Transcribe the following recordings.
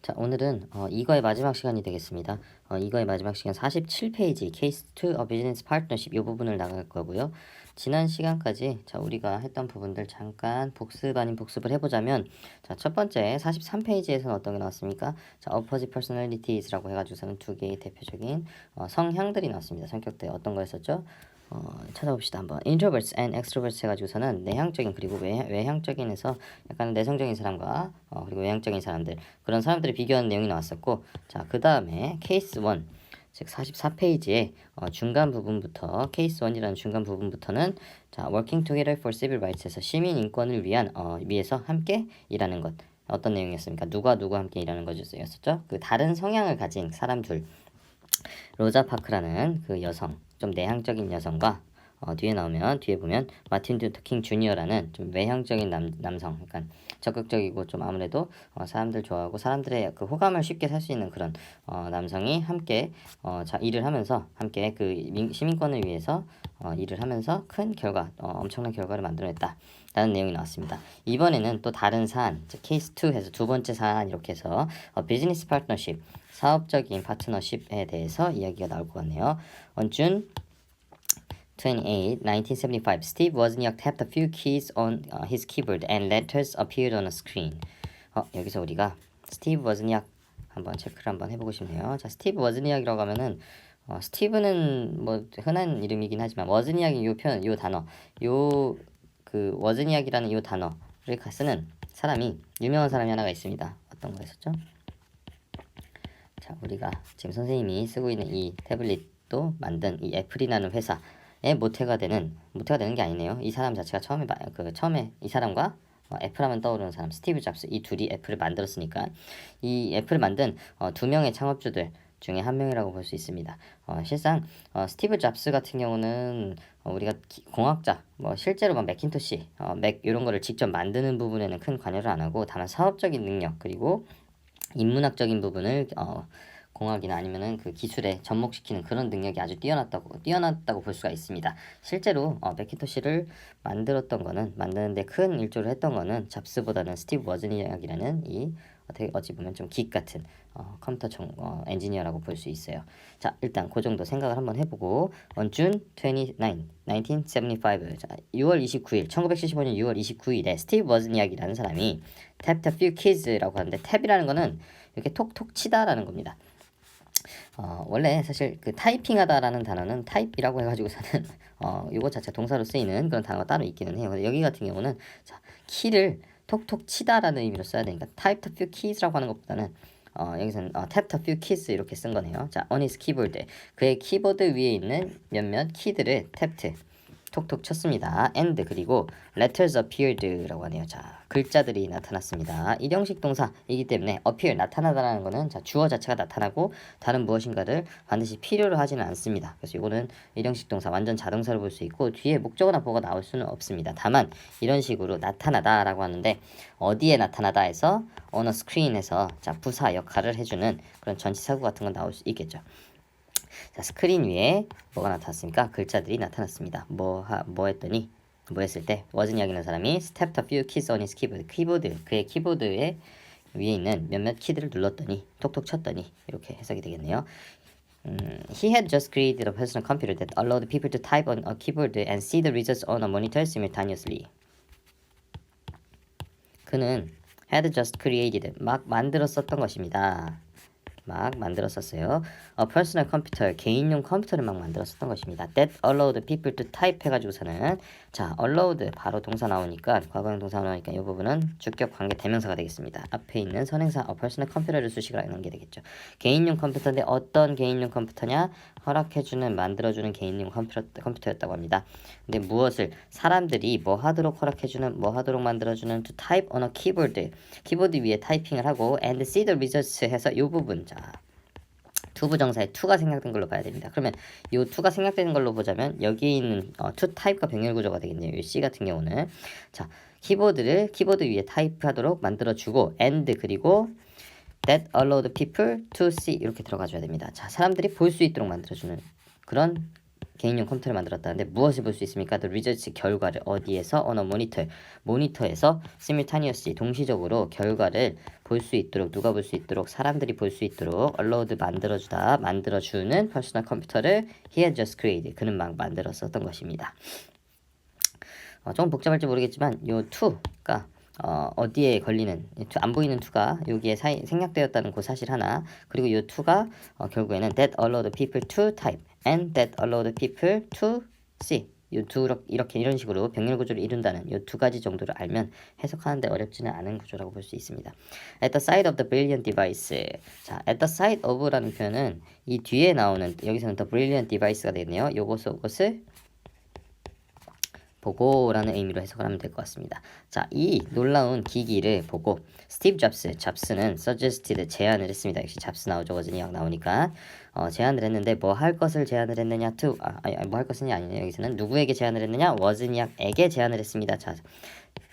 자, 오늘은 이거의 마지막 시간이 되겠습니다. 이거의 마지막 시간 47페이지 Case 2 of Business Partnership 이 부분을 나갈 거고요. 지난 시간까지 자, 우리가 했던 부분들 잠깐 복습 아닌 복습을 해보자면 자, 첫 번째 43페이지에서는 어떤 게 나왔습니까? 자, opposite personalities라고 해가지고서는 두 개의 대표적인 성향들이 나왔습니다. 성격들 어떤 거였었죠? 찾아봅시다 한번. introverts and extroverts 해가지고서는 내향적인 그리고 외향적인에서 약간 내성적인 사람과 그리고 외향적인 사람들 그런 사람들을 비교하는 내용이 나왔었고, 자, 그 다음에 케이스 1 즉 44페이지에 중간 부분부터 케이스 1이라는 중간 부분부터는 자, working together for civil rights에서 시민 인권을 위해서 함께 일하는 것 어떤 내용이었습니까? 누가 함께 일하는 것이었었죠? 그 다른 성향을 가진 사람 둘 로자 파크라는 그 여성, 좀 내향적인 여성과 뒤에 보면 마틴 루터 킹 주니어라는 좀 외향적인 남성, 약간 적극적이고 좀 아무래도 사람들 좋아하고 사람들의 그 호감을 쉽게 살 수 있는 그런 남성이 함께 일을 하면서 함께 그 시민권을 위해서 일을 하면서 큰 결과, 엄청난 결과를 만들어냈다라는 내용이 나왔습니다. 이번에는 또 다른 사안, 케이스 2 해서 두 번째 사안 이렇게 해서 비즈니스 파트너십 사업적인 파트너십에 대해서 이야기가 나올 것 같네요. On June 28, 1975, Steve Wozniak tapped a few keys on his keyboard and letters appeared on a screen. 여기서 우리가 스티브 워즈니악 한번 체크를 한번 해보고 싶네요. 자, 스티브 워즈니악이라고 하면은 스티브는 뭐 흔한 이름이긴 하지만 워즈니악이 요 표현, 요 단어, 요 그 워즈니악이라는 요 단어를 쓰는 사람이 유명한 사람이 하나가 있습니다. 어떤 거였었죠? 자, 우리가 지금 선생님이 쓰고 있는 이 태블릿도 만든 이 애플이라는 회사의 모태가 되는 게 아니네요. 이 사람 자체가 처음에 이 사람과 애플하면 떠오르는 사람 스티브 잡스 이 둘이 애플을 만들었으니까 이 애플을 만든 두 명의 창업주들 중에 한 명이라고 볼 수 있습니다. 실상 스티브 잡스 같은 경우는 우리가 공학자, 실제로 맥킨토시, 맥 이런 거를 직접 만드는 부분에는 큰 관여를 안 하고 다만 사업적인 능력 그리고 인문학적인 부분을 공학이나 아니면은 그 기술에 접목시키는 그런 능력이 아주 뛰어났다고 볼 수가 있습니다. 실제로 맥킨토시를 만드는데 큰 일조를 했던 거는 잡스보다는 스티브 워즈니악이라는 이 어찌 보면 좀 긱 같은 컴퓨터 엔지니어라고 볼 수 있어요. 자, 일단 그 정도 생각을 한번 해보고 on June 29, 1975 자, 6월 29일 1975년 6월 29일에 스티브 워즈니악이라는 사람이 tapped a few keys라고 하는데 탭이라는 거는 이렇게 톡톡 치다라는 겁니다. 원래 사실 그 타이핑하다라는 단어는 타입이라고 해가지고서는 요거 자체 동사로 쓰이는 그런 단어가 따로 있기는 해요. 근데 여기 같은 경우는 자, 키를 톡톡 치다라는 의미로 써야 되니까 typed a few keys라고 하는 것보다는 여기서는 tapped a few keys 이렇게 쓴 거네요. 자, on his keyboard 그의 키보드 위에 있는 몇몇 키들을 tapped 톡톡 쳤습니다. and 그리고 letters appeared라고 하네요. 자, 글자들이 나타났습니다. 일형식 동사이기 때문에 appear 나타나다라는 거는 자, 주어 자체가 나타나고 다른 무엇인가를 반드시 필요로 하지는 않습니다. 그래서 이거는 일형식 동사 완전 자동사로 볼 수 있고 뒤에 목적어나 보어가 나올 수는 없습니다. 다만 이런 식으로 나타나다라고 하는데 어디에 나타나다 해서 on a screen에서 자, 부사 역할을 해주는 그런 전치사구 같은 건 나올 수 있겠죠. 자, 스크린 위에 뭐가 나타났습니까? 글자들이 나타났습니다. 뭐 했을 때 워즈니악이라는 사람이 stepped a few keys on his keyboard 그의 키보드에 위에 있는 몇몇 키들을 눌렀더니 톡톡 쳤더니 이렇게 해석이 되겠네요. He had just created a personal computer that allowed people to type on a keyboard and see the results on a monitor simultaneously. 그는 had just created 막 만들었었던 것입니다. 막 만들었었어요. personal computer, 개인용 컴퓨터를 막 만들었었던 것입니다. That allowed people to type 해가지고서는 자, allowed 바로 동사 나오니까 과거형 동사 나오니까 이 부분은 주격 관계 대명사가 되겠습니다. 앞에 있는 선행사 personal computer를 수식을 하는 게 되겠죠. 개인용 컴퓨터인데 어떤 개인용 컴퓨터냐? 허락해주는 만들어주는 개인용 컴퓨터였다고 합니다. 근데 무엇을 사람들이 뭐 하도록 만들어주는 to type on a keyboard 키보드 위에 타이핑을 하고 and see the results 해서 이 부분 자 투부정사에 to가 생략된 걸로 봐야 됩니다. 그러면 이 to가 생략되는 걸로 보자면 여기에 있는 to type가 병렬 구조가 되겠네요. 이 C 같은 경우는 자 키보드 위에 타이프하도록 만들어주고 and 그리고 that allowed people to see 이렇게 들어가줘야 됩니다. 자 사람들이 볼 수 있도록 만들어주는 그런 개인용 컴퓨터를 만들었다는데 무엇을 볼 수 있습니까? The results 결과를 어디에서? On a monitor. 모니터에서 simultaneously 동시적으로 결과를 볼 수 있도록 누가 볼 수 있도록 사람들이 볼 수 있도록 allowed 만들어주는 퍼스널 컴퓨터를 he had just created. 그는 막 만들었었던 것입니다. 조금 복잡할지 모르겠지만 요 to가 어디에 걸리는 안 보이는 to가 여기에 생략되었다는 그 사실 하나 그리고 요 to가 결국에는 that allowed people to type and that allowed people to see 요 두 이렇게 이런 식으로 병렬 구조를 이룬다는 요 두 가지 정도를 알면 해석하는데 어렵지는 않은 구조라고 볼 수 있습니다. At the side of the brilliant device. 자, at the side of라는 표현은 이 뒤에 나오는 여기서는 the brilliant device가 되겠네요. 요것을 보고라는 의미로 해석을 하면 될 것 같습니다. 자, 이 놀라운 기기를 보고 스티브 잡스는 suggested 제안을 했습니다. 역시 잡스 나오죠. 워즈니악 나오니까 제안을 했는데 뭐 할 것을 제안을 했느냐 뭐 할 것은이 아니네요. 여기서는 누구에게 제안을 했느냐 워즈니악에게 제안을 했습니다. 자,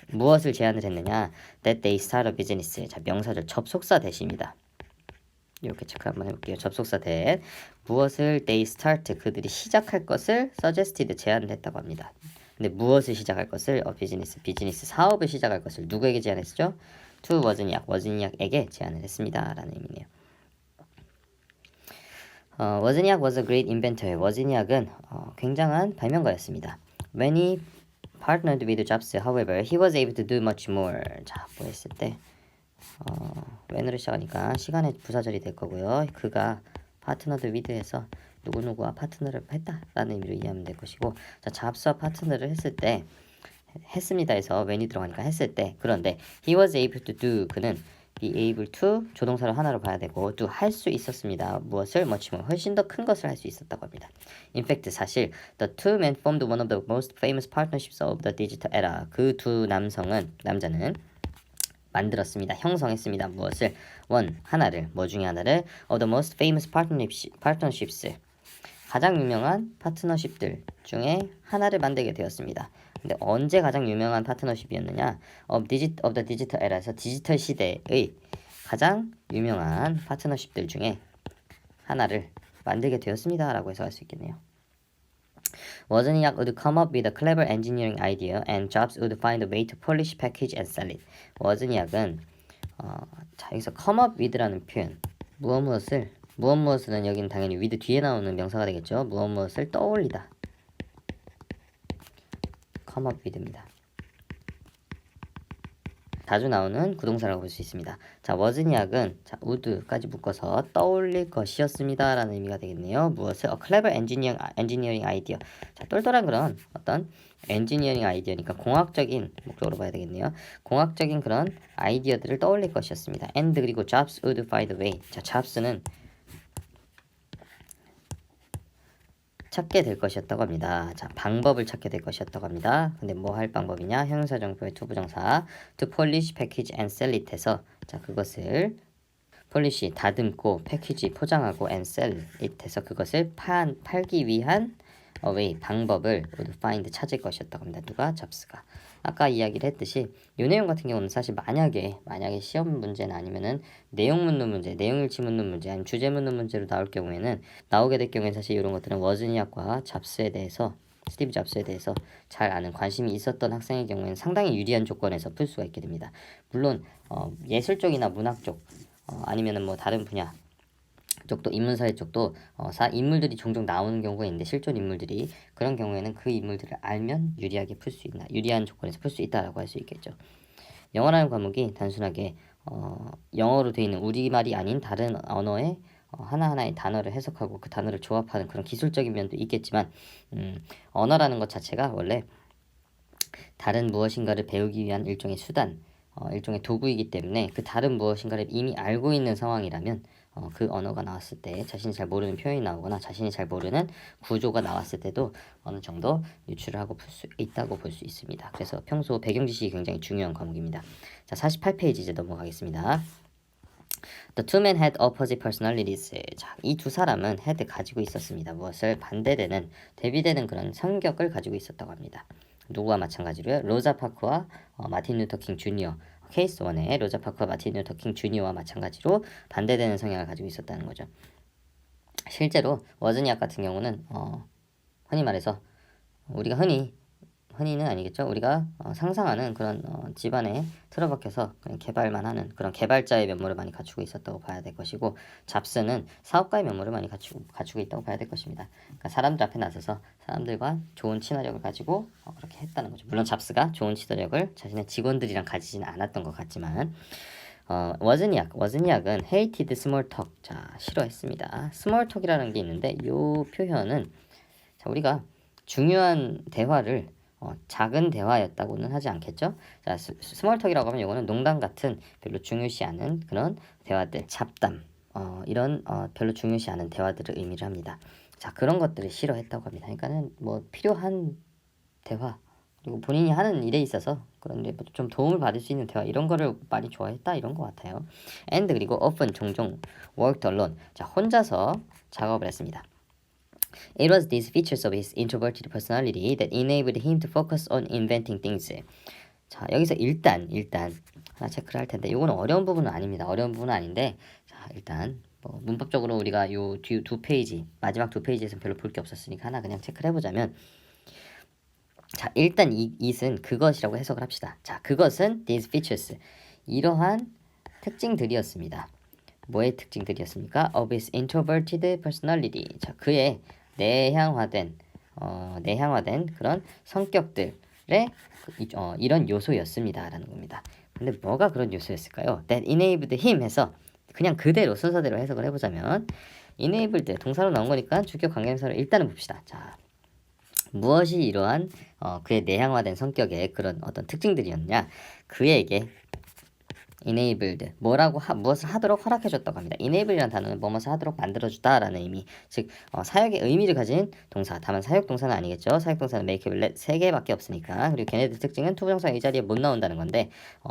무엇을 제안을 했느냐 that they start a business. 자, 명사절 접속사 대시입니다. 이렇게 체크 한번 해볼게요. 접속사 대 무엇을 they start 그들이 시작할 것을 suggested 제안을 했다고 합니다. 근데 무엇을 시작할 것을 비즈니스 사업을 시작할 것을 누구에게 제안했죠? to 워즈니악에게 제안을 했습니다. 라는 의미네요. 워즈니악 was a great inventor. 워즈니악은 굉장한 발명가였습니다. When he partnered with Jobs, however, he was able to do much more. 자, 뭐 했을 때 when으로 시작하니까 시간의 부사절이 될 거고요. 그가 파트너드 with에서 누구누구와 파트너를 했다라는 의미로 이해하면 될 것이고 자, 잡스와 파트너를 했을 때 했습니다에서 when이 들어가니까 했을 때 그런데 he was able to do 그는 be able to 조동사를 하나로 봐야 되고 do 할 수 있었습니다. 무엇을 much more 훨씬 더 큰 것을 할 수 있었다고 합니다. In fact 사실 the two men formed one of the most famous partnerships of the digital era. 그 두 남자는 만들었습니다. 형성했습니다. 무엇을? 하나를 뭐 중에 하나를 of the most famous partnerships 가장 유명한 파트너십들 중에 하나를 만들게 되었습니다. 근데 언제 가장 유명한 파트너십이었느냐? of the digital era에서 디지털 시대의 가장 유명한 파트너십들 중에 하나를 만들게 되었습니다. 라고 해석할 수 있겠네요. Wozniak would come up with a clever engineering idea and Jobs would find a way to polish, package and sell it. 워즈니악은 자, 여기서 come up with라는 표현 무엇은 여기는 당연히 with 뒤에 나오는 명사가 되겠죠. 무엇을 떠올리다. come up with입니다. 자주 나오는 구동사라고 볼 수 있습니다. 자, 워즈니악은 자, would까지 묶어서 떠올릴 것이었습니다. 라는 의미가 되겠네요. 무엇을? A clever engineering idea. 자, 똘똘한 그런 어떤 엔지니어링 아이디어니까 공학적인 목적으로 봐야 되겠네요. 공학적인 그런 아이디어들을 떠올릴 것이었습니다. And 그리고 Jobs would find a way. 자, 잡스는 찾게 될 것이었다고 합니다. 자, 방법을 찾게 될 것이었다고 합니다. 근데 뭐 할 방법이냐? 형용사 정보의 투부정사 to polish, package and sell it 해서 자, 그것을 polish 다듬고 패키지 포장하고 and sell it 해서 그것을 팔기 위한 way 방법을 would find 찾을 것이었다고 합니다. 누가? 잡스가. 아까 이야기를 했듯이 이 내용 같은 경우는 사실 만약에 시험 문제는 아니면은 내용 묻는 문제, 내용일치 묻는 문제, 아니면 주제 묻는 문제로 나오게 될 경우에는 사실 이런 것들은 워즈니악과 잡스에 대해서 스티브 잡스에 대해서 잘 아는 관심이 있었던 학생의 경우에는 상당히 유리한 조건에서 풀 수가 있게 됩니다. 물론 예술 쪽이나 문학 쪽 아니면은 뭐 다른 분야 쪽도 인문사회 쪽도 인물들이 종종 나오는 경우가 있는데 실존 인물들이 그런 경우에는 그 인물들을 알면 유리한 조건에서 풀 수 있다라고 할 수 있겠죠. 영어라는 과목이 단순하게 영어로 되어 있는 우리말이 아닌 다른 언어의 하나하나의 단어를 해석하고 그 단어를 조합하는 그런 기술적인 면도 있겠지만 언어라는 것 자체가 원래 다른 무엇인가를 배우기 위한 일종의 수단, 일종의 도구이기 때문에 그 다른 무엇인가를 이미 알고 있는 상황이라면 그 언어가 나왔을 때 자신이 잘 모르는 표현이 나오거나 자신이 잘 모르는 구조가 나왔을 때도 어느 정도 유출을 하고 풀 수 있다고 볼 수 있습니다. 그래서 평소 배경 지식이 굉장히 중요한 과목입니다. 자, 48페이지 이제 넘어가겠습니다. The two men had opposite personalities. 자, 이 두 사람은 had 가지고 있었습니다. 무엇을? 대비되는 그런 성격을 가지고 있었다고 합니다. 누구와 마찬가지로요? 로자 파크와 마틴 루터 킹 주니어. 케이스 1에 로자 파크와 마틴 루터 킹 주니어와 마찬가지로 반대되는 성향을 가지고 있었다는 거죠. 실제로 워즈니악 같은 경우는 흔히 말해서 우리가 흔히는 아니겠죠. 우리가 상상하는 그런 집안에 틀어박혀서 그냥 개발만 하는 그런 개발자의 면모를 많이 갖추고 있었다고 봐야 될 것이고, 잡스는 사업가의 면모를 많이 갖추고 있다고 봐야 될 것입니다. 그러니까 사람들 앞에 나서서 사람들과 좋은 친화력을 가지고 그렇게 했다는 거죠. 물론 잡스가 좋은 친화력을 자신의 직원들이랑 가지지는 않았던 것 같지만, 워즈니악은 hated small talk. 자, 싫어했습니다. small talk이라는 게 있는데 이 표현은 자, 우리가 중요한 대화를 작은 대화였다고는 하지 않겠죠? 자, 스몰톡이라고 하면 이거는 농담 같은 별로 중요시 않은 그런 대화들, 잡담, 이런 별로 중요시 않은 대화들을 의미를 합니다. 자, 그런 것들을 싫어했다고 합니다. 그러니까는 뭐 필요한 대화, 그리고 본인이 하는 일에 있어서 그런데 좀 도움을 받을 수 있는 대화, 이런 거를 많이 좋아했다, 이런 것 같아요. and 그리고 often 종종 worked alone. 자, 혼자서 작업을 했습니다. It was these features of his introverted personality that enabled him to focus on inventing things. 자, 여기서 일단 하나 체크를 할 텐데, 이거는 어려운 부분은 아닙니다. 어려운 부분은 아닌데, 자, 일단 뭐 문법적으로 우리가 요 뒤 두 페이지, 마지막 두 페이지에서는 별로 볼 게 없었으니까 하나 그냥 체크를 해보자면, 자, 일단 it은 그것이라고 해석을 합시다. 자, 그것은 these features, 이러한 특징들이었습니다. 뭐의 특징들이었습니까? Of his introverted personality. 자, 그의 내향화된 그런 성격들의 이런 요소였습니다라는 겁니다. 근데 뭐가 그런 요소였을까요? That enabled him 해서 그냥 그대로 순서대로 해석을 해보자면, enabled 동사로 나온 거니까 주격 관계대명사를 일단은 봅시다. 자, 무엇이 이러한 그의 내향화된 성격의 그런 어떤 특징들이었냐? 그에게 enabled 무엇을 하도록 허락해줬다고 합니다. enable이라는 단어는 무엇을 하도록 만들어주다라는 의미, 즉 사역의 의미를 가진 동사. 다만 사역동사는 아니겠죠. 사역동사는 make, let 3개밖에 없으니까. 그리고 걔네들 특징은 투부정사가 이 자리에 못 나온다는 건데,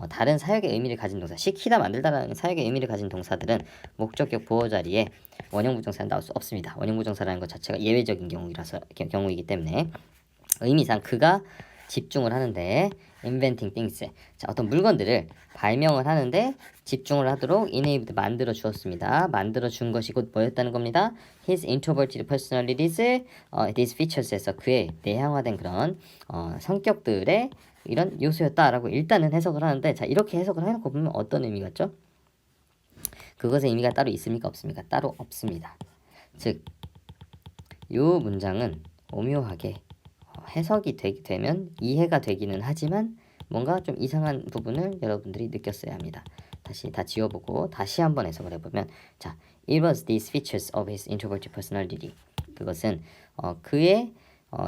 다른 사역의 의미를 가진 동사, 시키다 만들다라는 사역의 의미를 가진 동사들은 목적격 보호 자리에 원형부정사는 나올 수 없습니다. 원형부정사라는 것 자체가 예외적인 경우이기 때문에 의미상 그가 집중을 하는데, inventing things, 자, 어떤 물건들을 발명을 하는데 집중을 하도록 enabled 만들어 주었습니다. 만들어 준 것이 곧 뭐였다는 겁니다. His introverted personalities, these features에서 그의 내향화된 그런 성격들의 이런 요소였다라고 일단은 해석을 하는데, 자, 이렇게 해석을 해놓고 보면 어떤 의미 같죠? 그것의 의미가 따로 있습니까? 없습니까? 따로 없습니다. 즉, 이 문장은 오묘하게 해석이 되면 이해가 되기는 하지만 뭔가 좀 이상한 부분을 여러분들이 느꼈어야 합니다. 다시 다 지워보고 다시 한번 해석을 해보면, 자, it was these features of his introverted personality. 그것은 그의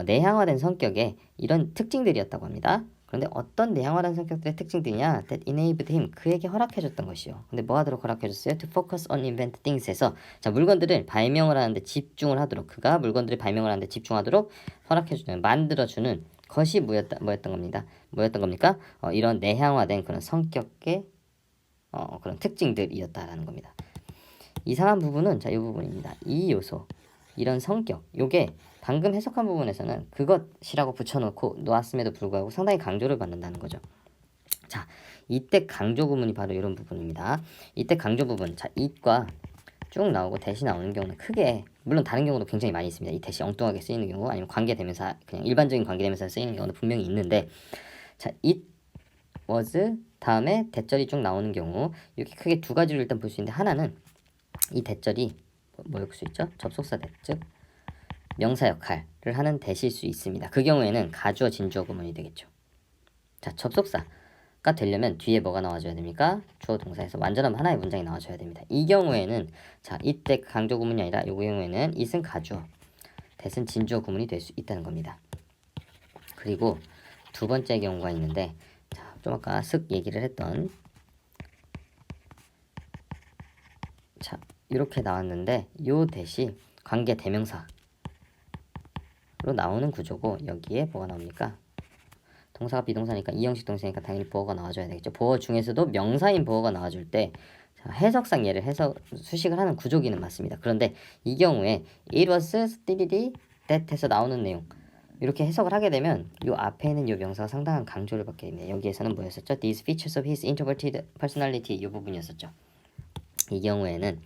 내향화된 성격의 이런 특징들이었다고 합니다. 그런데 어떤 내향화된 성격들의 특징들이냐? That enabled him, 그에게 허락해줬던 것이요. 근데 뭐 하도록 허락해줬어요? To focus on invent things에서, 자, 물건들을 발명을 하는데 집중을 하도록, 그가 물건들을 발명을 하는데 집중하도록 허락해주는, 만들어주는 것이 뭐였던 겁니까? 이런 내향화된 그런 성격의 그런 특징들이었다라는 겁니다. 이상한 부분은 자, 이 부분입니다. 이 요소, 이런 성격, 요게 방금 해석한 부분에서는 그것이라고 붙여놓고 놓았음에도 불구하고 상당히 강조를 받는다는 거죠. 자, 이때 강조 구문이 바로 이런 부분입니다. 이때 강조 부분, 자, it과 쭉 나오고 대시 나오는 경우는 크게, 물론 다른 경우도 굉장히 많이 있습니다. 이 대시 엉뚱하게 쓰이는 경우, 아니면 관계대명사, 그냥 일반적인 관계대명사 쓰이는 경우도 분명히 있는데, 자, it was 다음에 대절이 쭉 나오는 경우, 이렇게 크게 두 가지로 일단 볼 수 있는데, 하나는 이 대절이 뭐일 수 있죠? 접속사 대, 즉 명사 역할을 하는 대시일 수 있습니다. 그 경우에는 가주어 진주어 구문이 되겠죠. 자, 접속사가 되려면 뒤에 뭐가 나와줘야 됩니까? 주어 동사에서 완전한 하나의 문장이 나와줘야 됩니다. 이 경우에는, 자, 이때 강조 구문이 아니라 이 경우에는 it은 가주어, that은 진주어 구문이 될 수 있다는 겁니다. 그리고 두 번째 경우가 있는데, 자, 좀 아까 슥 얘기를 했던, 자, 이렇게 나왔는데 요 대시 관계 대명사로 나오는 구조고, 여기에 뭐가 나옵니까? 동사가 비동사니까 이형식 동사니까 당연히 보어가 나와줘야 되겠죠. 보어 중에서도 명사인 보어가 나와줄 때, 자, 해석상 얘를 수식을 하는 구조기는 맞습니다. 그런데 이 경우에 it was 띠리리 that 해서 나오는 내용, 이렇게 해석을 하게 되면 이 앞에 있는 이 명사가 상당한 강조를 받게 됩니다. 여기에서는 뭐였었죠? These features of his introverted personality, 이 부분이었었죠. 이 경우에는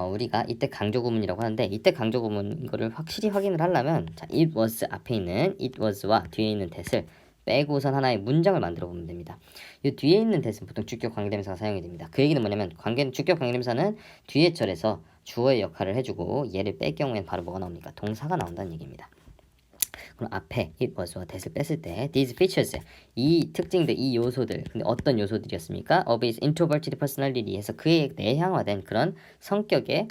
우리가 이때 강조 구문이라고 하는데 이때 강조 구문 이거를 확실히 확인을 하려면 자, it was 앞에 있는 it was와 뒤에 있는 that을 빼고선 하나의 문장을 만들어 보면 됩니다. 이 뒤에 있는 that은 보통 주격 관계대명사가 사용이 됩니다. 그 얘기는 뭐냐면 주격 관계대명사는 뒤에 절에서 주어의 역할을 해주고 얘를 뺄 경우에는 바로 뭐가 나옵니까? 동사가 나온다는 얘기입니다. 그럼 앞에 it was와 that을 뺐을 때 these features 이 특징들 이 요소들 근데 어떤 요소들이었습니까? of his introverted personality 해서 그의 내향화된 그런 성격의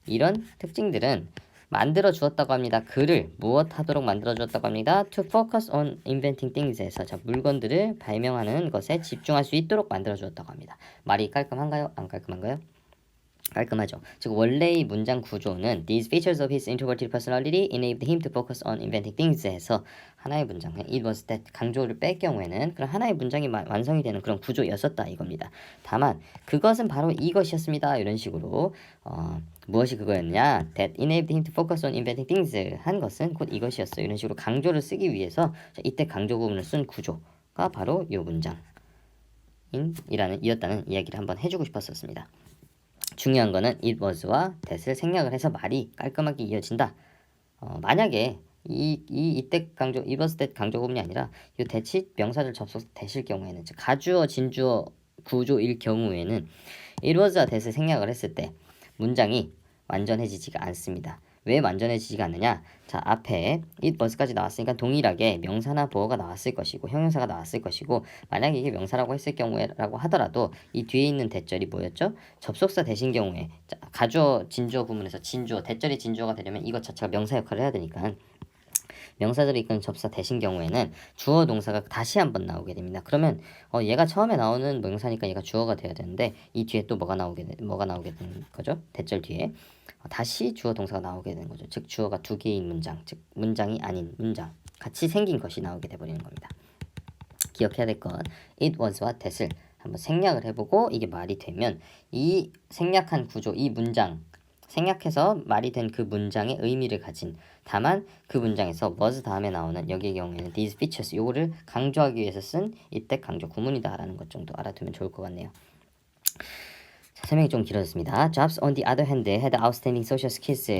이런 특징들은 만들어 주었다고 합니다. 그를 무엇하도록 만들어 주었다고 합니다. To focus on inventing things에서 자 물건들을 발명하는 것에 집중할 수 있도록 만들어 주었다고 합니다. 말이 깔끔한가요? 안 깔끔한가요? 깔끔하죠. 즉 원래의 문장 구조는 These features of his introverted personality enabled him to focus on inventing things 해서 하나의 문장 it was that 강조를 뺄 경우에는 그런 하나의 문장이 완성이 되는 그런 구조였었다 이겁니다. 다만 그것은 바로 이것이었습니다. 이런 식으로 무엇이 그거였냐 that enabled him to focus on inventing things 한 것은 곧 이것이었어요. 이런 식으로 강조를 쓰기 위해서 이때 강조 구문을 쓴 구조가 바로 이 문장이었다는 이야기를 한번 해주고 싶었었습니다. 중요한 거는 it was와 that을 생략을 해서 말이 깔끔하게 이어진다. 만약에 이때 강조 it was that 강조 구문이 아니라 이 that이 명사절 접속되실 경우에는 즉 가주어 진주어 구조일 경우에는 it was와 that을 생략을 했을 때 문장이 완전해지지가 않습니다. 왜 완전해지지가 않느냐? 자 앞에 it was까지 나왔으니까 동일하게 명사나 보어가 나왔을 것이고 형용사가 나왔을 것이고 만약에 이게 명사라고 했을 경우에라고 하더라도 이 뒤에 있는 대절이 뭐였죠? 접속사 대신 경우에 자, 가주어 진주어 구문에서 진주어 대절이 진주어가 되려면 이것 자체가 명사 역할을 해야 되니까 명사절이 이끄는 접사 대신 경우에는 주어 동사가 다시 한번 나오게 됩니다. 그러면 얘가 처음에 나오는 명사니까 얘가 주어가 돼야 되는데 이 뒤에 또 뭐가 나오게 되는 거죠? 대절 뒤에 다시 주어 동사가 나오게 되는 거죠. 즉 주어가 두 개인 문장, 즉 문장이 아닌 문장 같이 생긴 것이 나오게 돼버리는 겁니다. 기억해야 될 건 it was와 that을 한번 생략을 해보고 이게 말이 되면 이 생략한 구조, 이 문장 생략해서 말이 된 그 문장의 의미를 가진 다만 그 문장에서 was 다음에 나오는 여기의 경우에는 these features 요거를 강조하기 위해서 쓴 이때 강조 구문이다 라는 것 정도 알아두면 좋을 것 같네요. 자, 설명이 좀 길어졌습니다. Jobs on the other hand had outstanding social skills.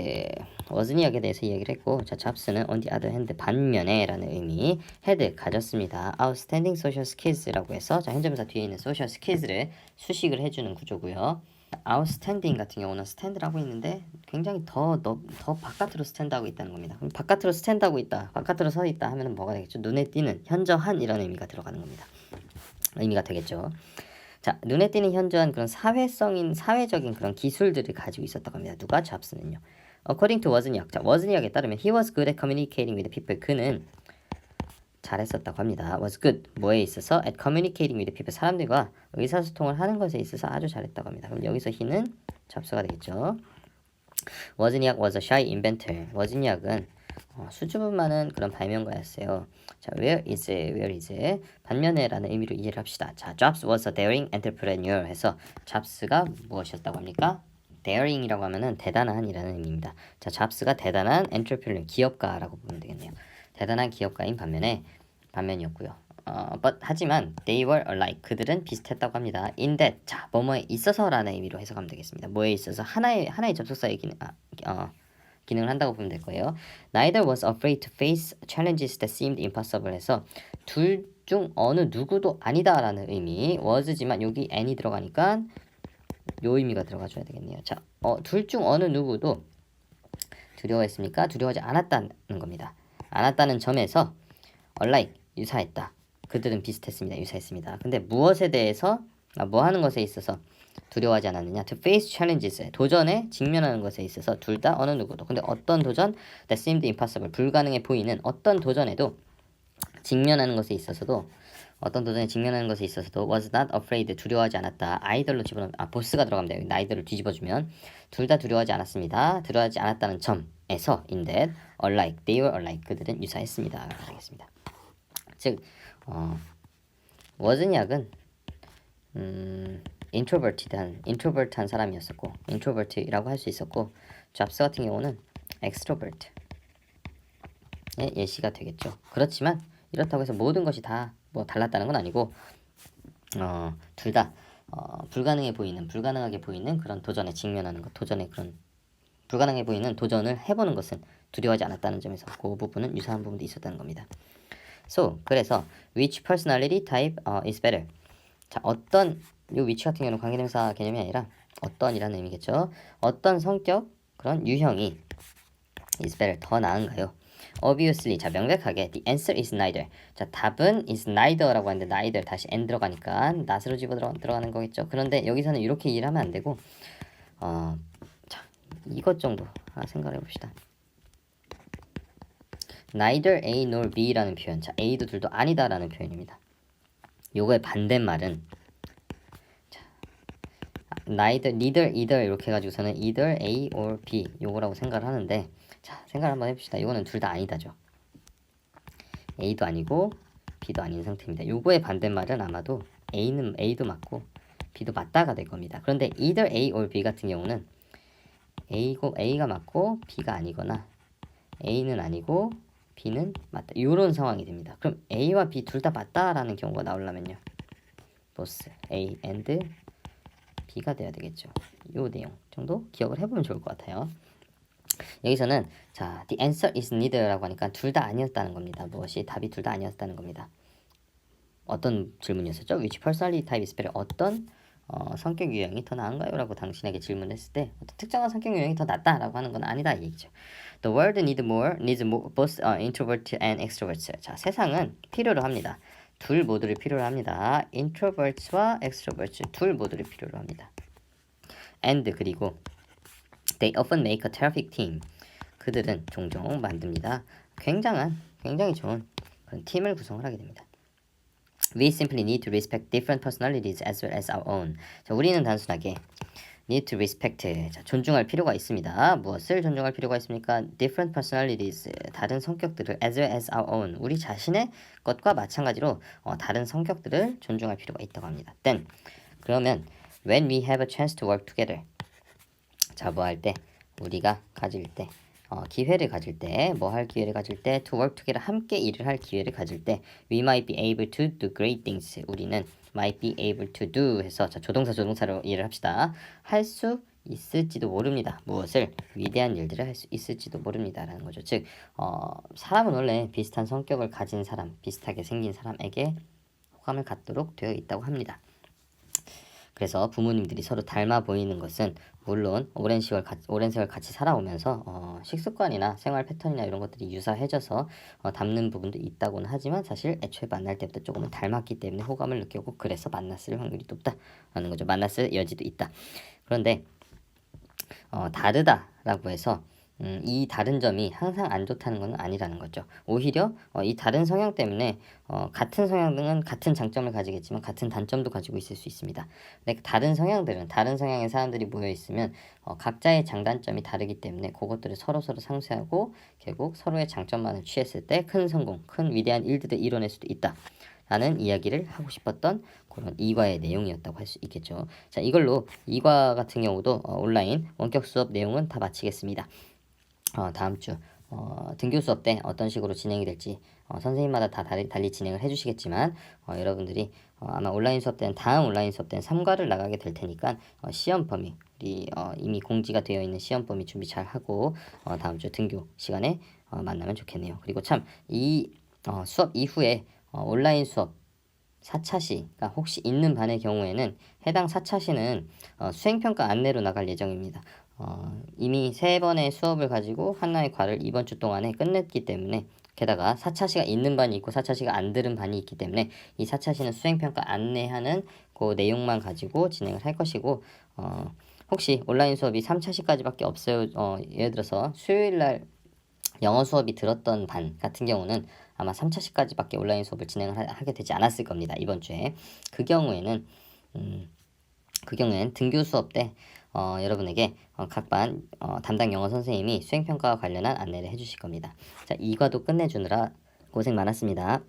wasnn't 이야기에 대해서 이야기를 했고 자 Jobs는 on the other hand 반면에 라는 의미 had 가졌습니다. outstanding social skills라고 해서 자 현재분사 뒤에 있는 social skills를 수식을 해주는 구조고요. outstanding 같은 경우는 stand라고 있는데 굉장히 더 바깥으로 스탠드하고 있다는 겁니다. 그럼 바깥으로 스탠드하고 있다, 바깥으로 서 있다 하면은 뭐가 되겠죠? 눈에 띄는, 현저한 이런 의미가 들어가는 겁니다. 의미가 되겠죠. 자, 눈에 띄는 현저한 그런 사회적인 그런 기술들을 가지고 있었다고 합니다. 누가? 잡스는요. According to 워즈니악. 자, 워즈니악에 따르면 he was good at communicating with people. 그는 잘했었다고 합니다. was good. 뭐에 있어서? at communicating with people. 사람들과 의사소통을 하는 것에 있어서 아주 잘했다고 합니다. 그럼 여기서 he는 접수가 되겠죠. 워즈니악 was a shy inventor. 워즈니악은 수줍음 많은 그런 발명가였어요. 자, where is 반면에라는 의미로 이해를 합시다. 자, Jobs was a daring entrepreneur 해서 잡스가 무엇이었다고 합니까? daring이라고 하면은 대단한이라는 의미입니다. 자, 잡스가 대단한 entrepreneur 기업가라고 보면 되겠네요. 대단한 기업가인 반면이었고요. 하지만 they were alike 그들은 비슷했다고 합니다. in that 자, 뭐뭐에 있어서라는 의미로 해석하면 되겠습니다. 뭐에 있어서 하나의 접속사의 기능을 한다고 보면 될 거예요. Neither was afraid to face challenges that seemed impossible 해서 둘 중 어느 누구도 아니다라는 의미 was지만 여기 and이 들어가니까 요 의미가 들어가줘야 되겠네요. 자, 둘 중 어느 누구도 두려워했습니까? 두려워하지 않았다는 겁니다. 않았다는 점에서 alike 유사했다. 그들은 비슷했습니다. 유사했습니다. 근데 무엇에 대해서 뭐 하는 것에 있어서 두려워하지 않았느냐? To face challenges 도전에 직면하는 것에 있어서 둘 다 어느 누구도 근데 어떤 도전 that seemed impossible 불가능해 보이는 어떤 도전에도 직면하는 것에 있어서도 어떤 도전에 직면하는 것에 있어서도 was not afraid 두려워하지 않았다. 아이들로 집어넣으면 보스가 들어가면 돼요. 나이들을 뒤집어주면 둘 다 두려워하지 않았습니다. 두려워하지 않았다는 점에서 in that alike they were alike 그들은 유사했습니다. 알겠습니다. 즉 워즈니악은 introvert한 사람이었었고 introvert이라고 할 수 있었고 잡스 같은 경우는 extrovert의 예시가 되겠죠. 그렇지만 이렇다고 해서 모든 것이 다 뭐 달랐다는 건 아니고 둘 다 불가능하게 보이는 그런 도전에 직면하는 것, 도전의 그런 불가능해 보이는 도전을 해보는 것은 두려워하지 않았다는 점에서 그 부분은 유사한 부분도 있었다는 겁니다. 그래서 which personality type is better? 자, 어떤 요 which 같은 경우는 관계대명사 개념이 아니라 어떤이라는 의미겠죠. 어떤 성격 그런 유형이 is better 더 나은가요? Obviously, 자 명백하게 the answer is neither. 자 답은 is neither라고 하는데 neither 다시 n 들어가니까 not으로 들어가는 거겠죠. 그런데 여기서는 이렇게 이해를 하면 안 되고 자 이것 정도 생각을 해봅시다. neither A nor B라는 표현. 자 A도 둘도 아니다라는 표현입니다. 요거의 반대말은 neither, either 이렇게 해가지고서는 either A or B 요거라고 생각을 하는데 자 생각을 한번 해봅시다. 이거는 둘 다 아니다죠. A도 아니고 B도 아닌 상태입니다. 요거의 반대말은 아마도 A도 맞고 B도 맞다가 될 겁니다. 그런데 either A or B 같은 경우는 A가 맞고 B가 아니거나 A는 아니고 B는 맞다. 요런 상황이 됩니다. 그럼 A와 B 둘 다 맞다라는 경우가 나오려면요. both A and B가 돼야 되겠죠. 요 내용 정도 기억을 해보면 좋을 것 같아요. 여기서는 자, the answer is neither라고 하니까 둘 다 아니었다는 겁니다. 무엇이? 답이 둘 다 아니었다는 겁니다. 어떤 질문이었었죠? Which personality type is better? 어떤 성격 유형이 더 나은가요? 라고 당신에게 질문했을 때 어떤 특정한 성격 유형이 더 낫다라고 하는 건 아니다 이 얘기죠. The world needs more both introvert and extroverts. 자, 세상은 필요로 합니다. 둘 모두를 필요로 합니다. introverts와 extroverts 둘 모두를 필요로 합니다. And 그리고 they often make a terrific team. 그들은 종종 만듭니다. 굉장히 좋은 그런 팀을 구성을 하게 됩니다. We simply need to respect different personalities as well as our own. 자, 우리는 단순하게 need to respect, 자, 존중할 필요가 있습니다. 무엇을 존중할 필요가 있습니까? Different personalities, 다른 성격들을 as well as our own, 우리 자신의 것과 마찬가지로 다른 성격들을 존중할 필요가 있다고 합니다. Then, 그러면 when we have a chance to work together, 자, 뭐 할 때? 우리가 가질 때 기회를 가질 때, 뭐 할 기회를 가질 때, to work together, 함께 일을 할 기회를 가질 때, we might be able to do great things. 우리는 might be able to do 해서 자, 조동사로 이해를 합시다. 할 수 있을지도 모릅니다. 무엇을? 위대한 일들을 할 수 있을지도 모릅니다라는 거죠. 즉, 사람은 원래 비슷한 성격을 가진 사람, 비슷하게 생긴 사람에게 호감을 갖도록 되어 있다고 합니다. 그래서 부모님들이 서로 닮아 보이는 것은 물론 오랜 세월 같이 살아오면서 식습관이나 생활 패턴이나 이런 것들이 유사해져서 닮는 부분도 있다고는 하지만 사실 애초에 만날 때부터 조금은 닮았기 때문에 호감을 느끼고 그래서 만났을 확률이 높다라는 거죠. 만났을 여지도 있다. 그런데 다르다라고 해서 이 다른 점이 항상 안 좋다는 건 아니라는 거죠. 오히려 이 다른 성향 때문에 같은 성향은 같은 장점을 가지겠지만 같은 단점도 가지고 있을 수 있습니다. 근데 다른 성향의 사람들이 모여 있으면 각자의 장단점이 다르기 때문에 그것들을 서로 상쇄하고 결국 서로의 장점만을 취했을 때 큰 성공, 큰 위대한 일들을 이뤄낼 수도 있다. 라는 이야기를 하고 싶었던 그런 2과의 내용이었다고 할 수 있겠죠. 자, 이걸로 2과 같은 경우도 온라인 원격 수업 내용은 다 마치겠습니다. 다음 주 등교 수업 때 어떤 식으로 진행이 될지 선생님마다 다 달리 진행을 해주시겠지만 여러분들이 아마 온라인 수업 때는 다음 온라인 수업 때는 3과를 나가게 될 테니까 시험 범위 이미 공지가 되어 있는 시험 범위 준비 잘 하고 다음 주 등교 시간에 만나면 좋겠네요. 그리고 참 이 수업 이후에 온라인 수업 4차 시가 혹시 있는 반의 경우에는 해당 4차 시는 수행평가 안내로 나갈 예정입니다. 이미 3번의 수업을 가지고 하나의 과를 이번 주 동안에 끝냈기 때문에 게다가 4차 시가 있는 반이 있고 4차 시가 안 들은 반이 있기 때문에 이 4차 시는 수행평가 안내하는 그 내용만 가지고 진행을 할 것이고 혹시 온라인 수업이 3차 시까지밖에 없어요. 예를 들어서 수요일날 영어 수업이 들었던 반 같은 경우는 아마 3차 시까지밖에 온라인 수업을 진행을 하게 되지 않았을 겁니다. 이번 주에. 그 경우에는 등교 수업 때 여러분에게 각 반 담당 영어 선생님이 수행평가와 관련한 안내를 해주실 겁니다. 자, 2과도 끝내주느라 고생 많았습니다.